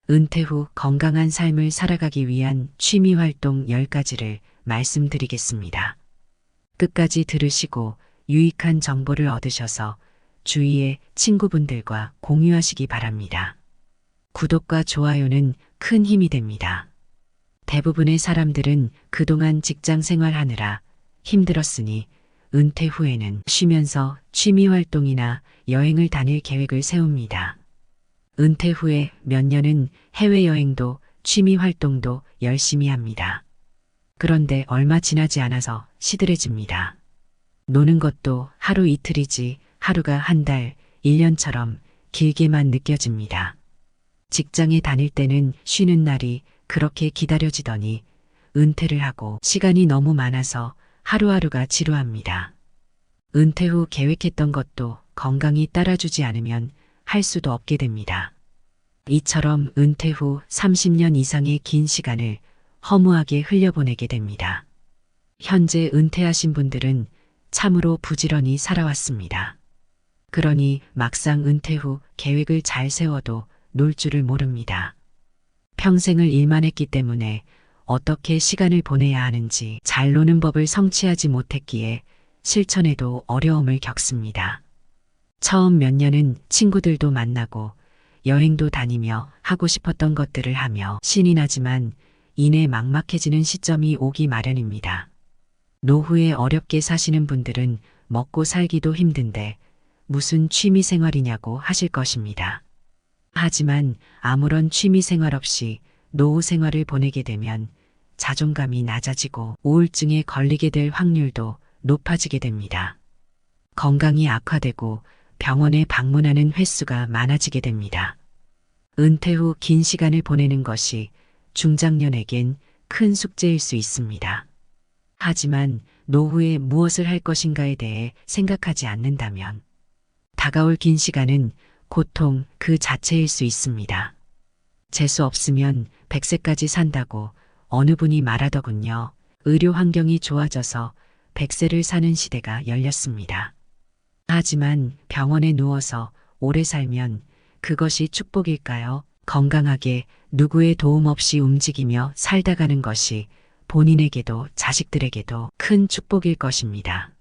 은퇴 후 건강한 삶을 살아가기 위한 취미 활동 10가지를 말씀드리겠습니다. 끝까지 들으시고 유익한 정보를 얻으셔서 주위의 친구분들과 공유하시기 바랍니다. 구독과 좋아요는 큰 힘이 됩니다. 대부분의 사람들은 그동안 직장 생활하느라 힘들었으니 은퇴 후에는 쉬면서 취미 활동이나 여행을 다닐 계획을 세웁니다. 은퇴 후에 몇 년은 해외여행도 취미 활동도 열심히 합니다. 그런데 얼마 지나지 않아서 시들해집니다. 노는 것도 하루 이틀이지 하루가 한 달, 1년처럼 길게만 느껴집니다. 직장에 다닐 때는 쉬는 날이 그렇게 기다려지더니 은퇴를 하고 시간이 너무 많아서 하루하루가 지루합니다. 은퇴 후 계획했던 것도 건강이 따라주지 않으면 할 수도 없게 됩니다. 이처럼 은퇴 후 30년 이상의 긴 시간을 허무하게 흘려보내게 됩니다. 현재 은퇴하신 분들은 참으로 부지런히 살아왔습니다. 그러니 막상 은퇴 후 계획을 잘 세워도 놀 줄을 모릅니다. 평생을 일만 했기 때문에 어떻게 시간을 보내야 하는지 잘 노는 법을 성취하지 못했기에 실천에도 어려움을 겪습니다. 처음 몇 년은 친구들도 만나고 여행도 다니며 하고 싶었던 것들을 하며 신이 나지만 이내 막막해지는 시점이 오기 마련입니다. 노후에 어렵게 사시는 분들은 먹고 살기도 힘든데 무슨 취미 생활이냐고 하실 것입니다. 하지만 아무런 취미 생활 없이 노후 생활을 보내게 되면 자존감이 낮아지고 우울증에 걸리게 될 확률도 높아지게 됩니다. 건강이 악화되고 병원에 방문하는 횟수가 많아지게 됩니다. 은퇴 후 긴 시간을 보내는 것이 중장년에겐 큰 숙제일 수 있습니다. 하지만 노후에 무엇을 할 것인가에 대해 생각하지 않는다면 다가올 긴 시간은 고통 그 자체일 수 있습니다. 재수 없으면 100세까지 산다고 어느 분이 말하더군요. 의료 환경이 좋아져서 100세를 사는 시대가 열렸습니다. 하지만 병원에 누워서 오래 살면 그것이 축복일까요? 건강하게 누구의 도움 없이 움직이며 살다 가는 것이 본인에게도 자식들에게도 큰 축복일 것입니다.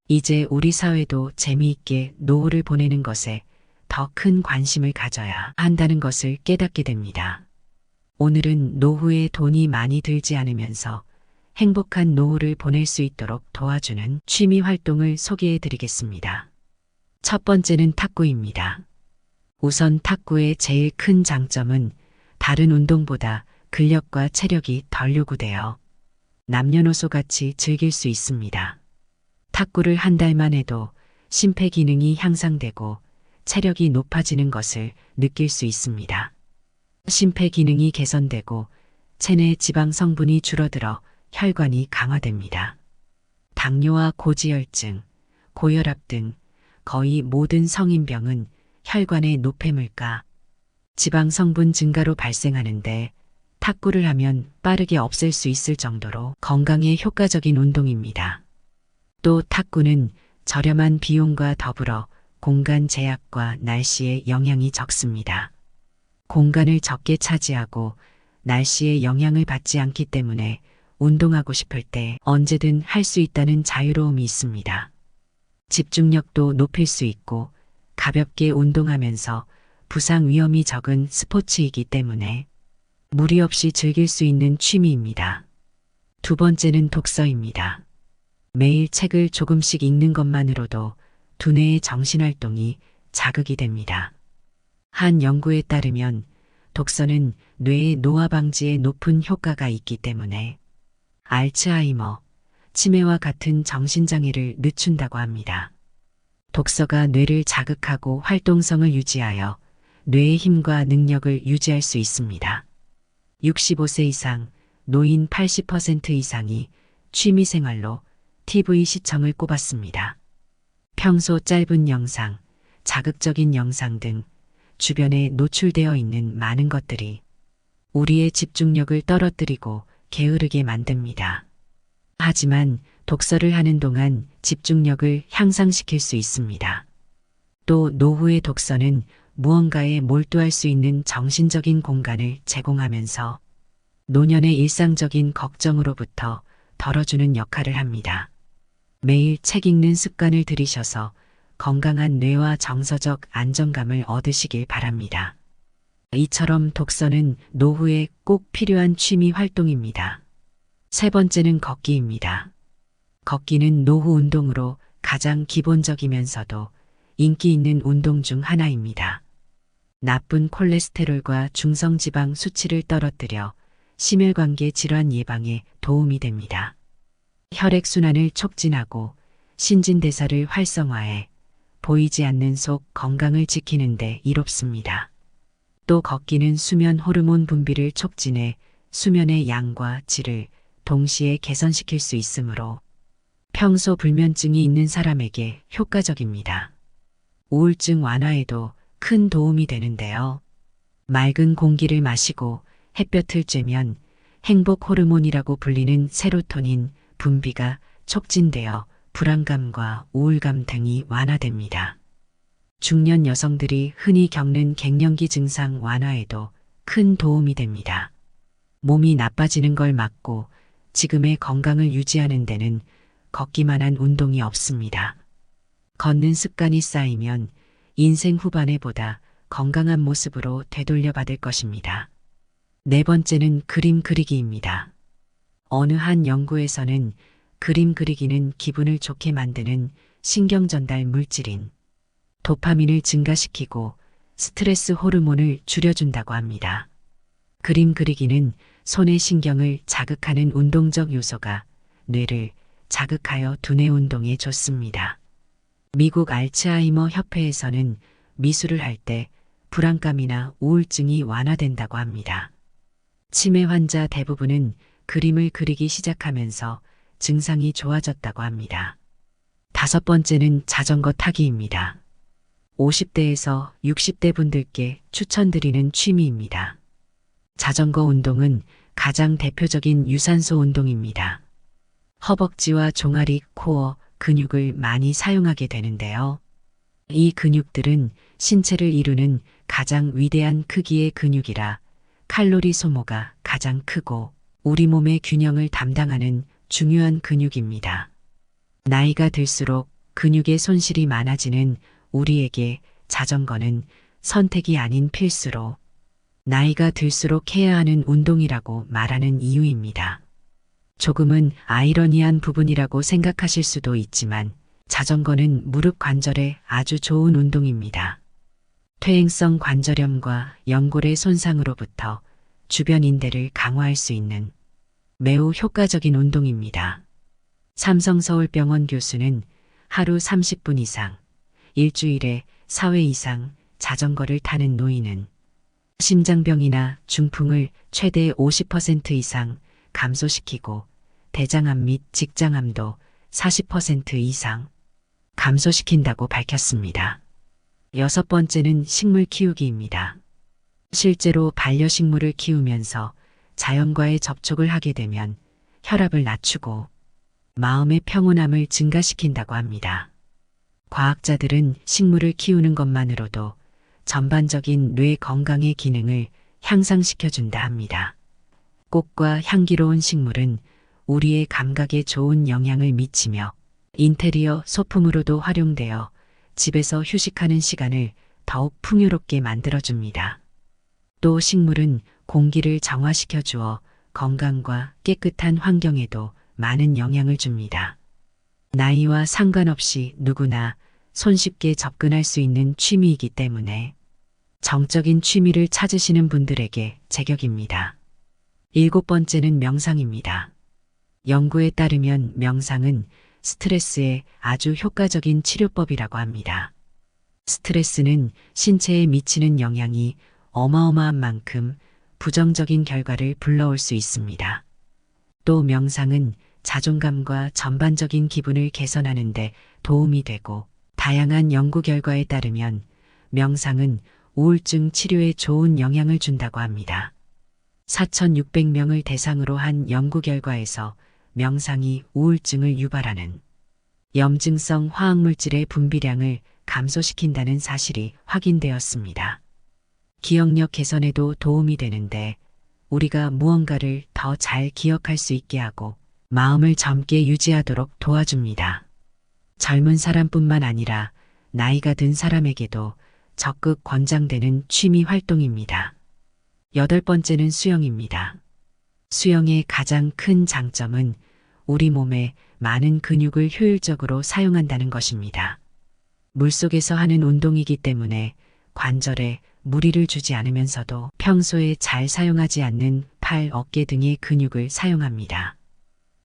이제 우리 사회도 재미있게 노후를 보내는 것에 더 큰 관심을 가져야 한다는 것을 깨닫게 됩니다. 오늘은 노후에 돈이 많이 들지 않으면서 행복한 노후를 보낼 수 있도록 도와주는 취미 활동을 소개해 드리겠습니다. 첫 번째는 탁구입니다. 우선 탁구의 제일 큰 장점은 다른 운동보다 근력과 체력이 덜 요구되어 남녀노소 같이 즐길 수 있습니다. 탁구를 한 달만 해도 심폐기능이 향상되고 체력이 높아지는 것을 느낄 수 있습니다. 심폐기능이 개선되고 체내 지방 성분이 줄어들어 혈관이 강화됩니다. 당뇨와 고지혈증, 고혈압 등 거의 모든 성인병은 혈관의 노폐물과 지방 성분 증가로 발생하는데 탁구를 하면 빠르게 없앨 수 있을 정도로 건강에 효과적인 운동입니다. 또 탁구는 저렴한 비용과 더불어 공간 제약과 날씨의 영향이 적습니다. 공간을 적게 차지하고 날씨의 영향을 받지 않기 때문에 운동하고 싶을 때 언제든 할 수 있다는 자유로움이 있습니다. 집중력도 높일 수 있고 가볍게 운동하면서 부상 위험이 적은 스포츠이기 때문에 무리 없이 즐길 수 있는 취미입니다. 두 번째는 독서입니다. 매일 책을 조금씩 읽는 것만으로도 두뇌의 정신활동이 자극이 됩니다. 한 연구에 따르면 독서는 뇌의 노화 방지에 높은 효과가 있기 때문에 알츠하이머, 치매와 같은 정신장애를 늦춘다고 합니다. 독서가 뇌를 자극하고 활동성을 유지하여 뇌의 힘과 능력을 유지할 수 있습니다. 65세 이상, 노인 80% 이상이 취미생활로 TV 시청을 꼽았습니다. 평소 짧은 영상, 자극적인 영상 등 주변에 노출되어 있는 많은 것들이 우리의 집중력을 떨어뜨리고 게으르게 만듭니다. 하지만 독서를 하는 동안 집중력을 향상시킬 수 있습니다. 또 노후의 독서는 무언가에 몰두할 수 있는 정신적인 공간을 제공하면서 노년의 일상적인 걱정으로부터 덜어주는 역할을 합니다. 매일 책 읽는 습관을 들이셔서 건강한 뇌와 정서적 안정감을 얻으시길 바랍니다. 이처럼 독서는 노후에 꼭 필요한 취미 활동입니다. 세 번째는 걷기입니다. 걷기는 노후 운동으로 가장 기본적이면서도 인기 있는 운동 중 하나입니다. 나쁜 콜레스테롤과 중성지방 수치를 떨어뜨려 심혈관계 질환 예방에 도움이 됩니다. 혈액순환을 촉진하고 신진대사를 활성화해 보이지 않는 속 건강을 지키는 데 이롭습니다. 또 걷기는 수면 호르몬 분비를 촉진해 수면의 양과 질을 동시에 개선시킬 수 있으므로 평소 불면증이 있는 사람에게 효과적입니다. 우울증 완화에도 큰 도움이 되는데요. 맑은 공기를 마시고 햇볕을 쬐면 행복 호르몬이라고 불리는 세로토닌 분비가 촉진되어 불안감과 우울감 등이 완화됩니다. 중년 여성들이 흔히 겪는 갱년기 증상 완화에도 큰 도움이 됩니다. 몸이 나빠지는 걸 막고 지금의 건강을 유지하는 데는 걷기만한 운동이 없습니다. 걷는 습관이 쌓이면 인생 후반에보다 건강한 모습으로 되돌려 받을 것입니다. 네 번째는 그림 그리기입니다. 어느 한 연구에서는 그림 그리기는 기분을 좋게 만드는 신경 전달 물질인 도파민을 증가시키고 스트레스 호르몬을 줄여준다고 합니다. 그림 그리기는 손의 신경을 자극하는 운동적 요소가 뇌를 자극하여 두뇌 운동에 좋습니다. 미국 알츠하이머 협회에서는 미술을 할 때 불안감이나 우울증이 완화된다고 합니다. 치매 환자 대부분은 그림을 그리기 시작하면서 증상이 좋아졌다고 합니다. 다섯 번째는 자전거 타기입니다. 50대에서 60대 분들께 추천드리는 취미입니다. 자전거 운동은 가장 대표적인 유산소 운동입니다. 허벅지와 종아리, 코어, 근육을 많이 사용하게 되는데요. 이 근육들은 신체를 이루는 가장 위대한 크기의 근육이라 칼로리 소모가 가장 크고 우리 몸의 균형을 담당하는 중요한 근육입니다. 나이가 들수록 근육의 손실이 많아지는 우리에게 자전거는 선택이 아닌 필수로 나이가 들수록 해야 하는 운동이라고 말하는 이유입니다. 조금은 아이러니한 부분이라고 생각하실 수도 있지만 자전거는 무릎 관절에 아주 좋은 운동입니다. 퇴행성 관절염과 연골의 손상으로부터 주변 인대를 강화할 수 있는 매우 효과적인 운동입니다. 삼성서울병원 교수는 하루 30분 이상, 일주일에 4회 이상 자전거를 타는 노인은 심장병이나 중풍을 최대 50% 이상 감소시키고 대장암 및 직장암도 40% 이상 감소시킨다고 밝혔습니다. 여섯 번째는 식물 키우기입니다. 실제로 반려식물을 키우면서 자연과의 접촉을 하게 되면 혈압을 낮추고 마음의 평온함을 증가시킨다고 합니다. 과학자들은 식물을 키우는 것만으로도 전반적인 뇌 건강의 기능을 향상시켜준다 합니다. 꽃과 향기로운 식물은 우리의 감각에 좋은 영향을 미치며 인테리어 소품으로도 활용되어 집에서 휴식하는 시간을 더욱 풍요롭게 만들어줍니다. 또 식물은 공기를 정화시켜 주어 건강과 깨끗한 환경에도 많은 영향을 줍니다. 나이와 상관없이 누구나 손쉽게 접근할 수 있는 취미이기 때문에 정적인 취미를 찾으시는 분들에게 제격입니다. 일곱 번째는 명상입니다. 연구에 따르면 명상은 스트레스에 아주 효과적인 치료법이라고 합니다. 스트레스는 신체에 미치는 영향이 어마어마한 만큼 부정적인 결과를 불러올 수 있습니다. 또 명상은 자존감과 전반적인 기분을 개선하는 데 도움이 되고 다양한 연구 결과에 따르면 명상은 우울증 치료에 좋은 영향을 준다고 합니다. 4,600명을 대상으로 한 연구 결과에서 명상이 우울증을 유발하는 염증성 화학물질의 분비량을 감소시킨다는 사실이 확인되었습니다. 기억력 개선에도 도움이 되는데 우리가 무언가를 더 잘 기억할 수 있게 하고 마음을 젊게 유지하도록 도와줍니다. 젊은 사람뿐만 아니라 나이가 든 사람에게도 적극 권장되는 취미 활동입니다. 8번째는 수영입니다. 수영의 가장 큰 장점은 우리 몸에 많은 근육을 효율적으로 사용한다는 것입니다. 물속에서 하는 운동이기 때문에 관절에 무리를 주지 않으면서도 평소에 잘 사용하지 않는 팔, 어깨 등의 근육을 사용합니다.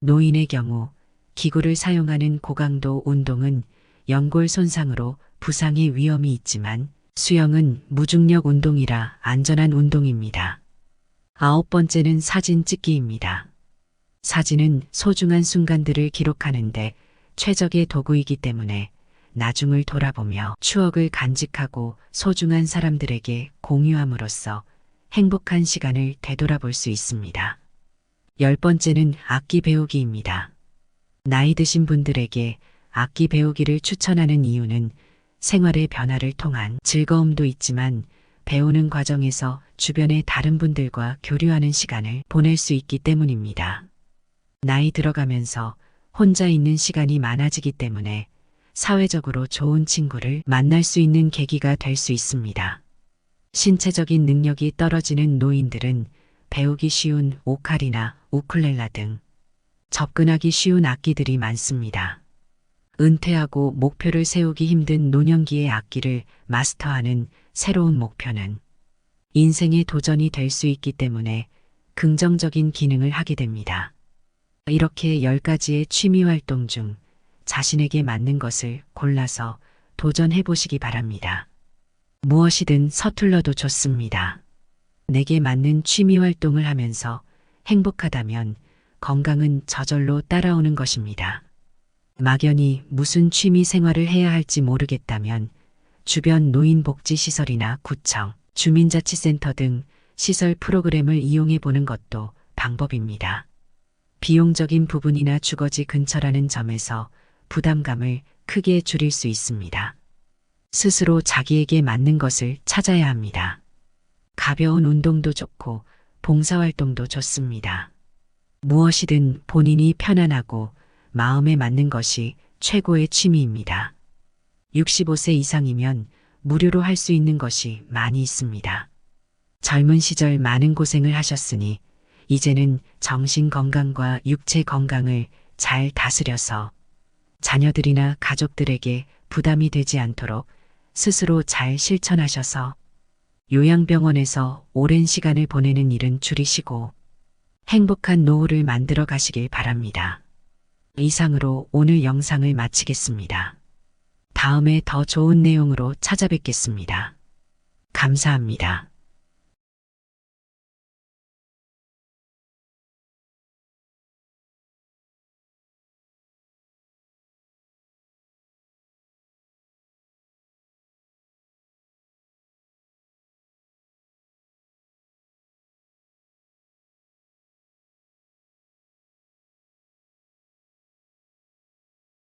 노인의 경우 기구를 사용하는 고강도 운동은 연골 손상으로 부상의 위험이 있지만 수영은 무중력 운동이라 안전한 운동입니다. 9번째는 사진 찍기입니다. 사진은 소중한 순간들을 기록하는데 최적의 도구이기 때문에 나중을 돌아보며 추억을 간직하고 소중한 사람들에게 공유함으로써 행복한 시간을 되돌아볼 수 있습니다. 10번째는 악기 배우기입니다. 나이 드신 분들에게 악기 배우기를 추천하는 이유는 생활의 변화를 통한 즐거움도 있지만 배우는 과정에서 주변의 다른 분들과 교류하는 시간을 보낼 수 있기 때문입니다. 나이 들어가면서 혼자 있는 시간이 많아지기 때문에 사회적으로 좋은 친구를 만날 수 있는 계기가 될 수 있습니다. 신체적인 능력이 떨어지는 노인들은 배우기 쉬운 오카리나 우쿨렐라 등 접근하기 쉬운 악기들이 많습니다. 은퇴하고 목표를 세우기 힘든 노년기의 악기를 마스터하는 새로운 목표는 인생의 도전이 될 수 있기 때문에 긍정적인 기능을 하게 됩니다. 이렇게 10가지의 취미 활동 중 자신에게 맞는 것을 골라서 도전해 보시기 바랍니다. 무엇이든 서툴러도 좋습니다. 내게 맞는 취미 활동을 하면서 행복하다면 건강은 저절로 따라오는 것입니다. 막연히 무슨 취미 생활을 해야 할지 모르겠다면 주변 노인복지시설이나 구청, 주민자치센터 등 시설 프로그램을 이용해 보는 것도 방법입니다. 비용적인 부분이나 주거지 근처라는 점에서 부담감을 크게 줄일 수 있습니다. 스스로 자기에게 맞는 것을 찾아야 합니다. 가벼운 운동도 좋고 봉사활동도 좋습니다. 무엇이든 본인이 편안하고 마음에 맞는 것이 최고의 취미입니다. 65세 이상이면 무료로 할 수 있는 것이 많이 있습니다. 젊은 시절 많은 고생을 하셨으니 이제는 정신 건강과 육체 건강을 잘 다스려서 자녀들이나 가족들에게 부담이 되지 않도록 스스로 잘 실천하셔서 요양병원에서 오랜 시간을 보내는 일은 줄이시고 행복한 노후를 만들어 가시길 바랍니다. 이상으로 오늘 영상을 마치겠습니다. 다음에 더 좋은 내용으로 찾아뵙겠습니다. 감사합니다.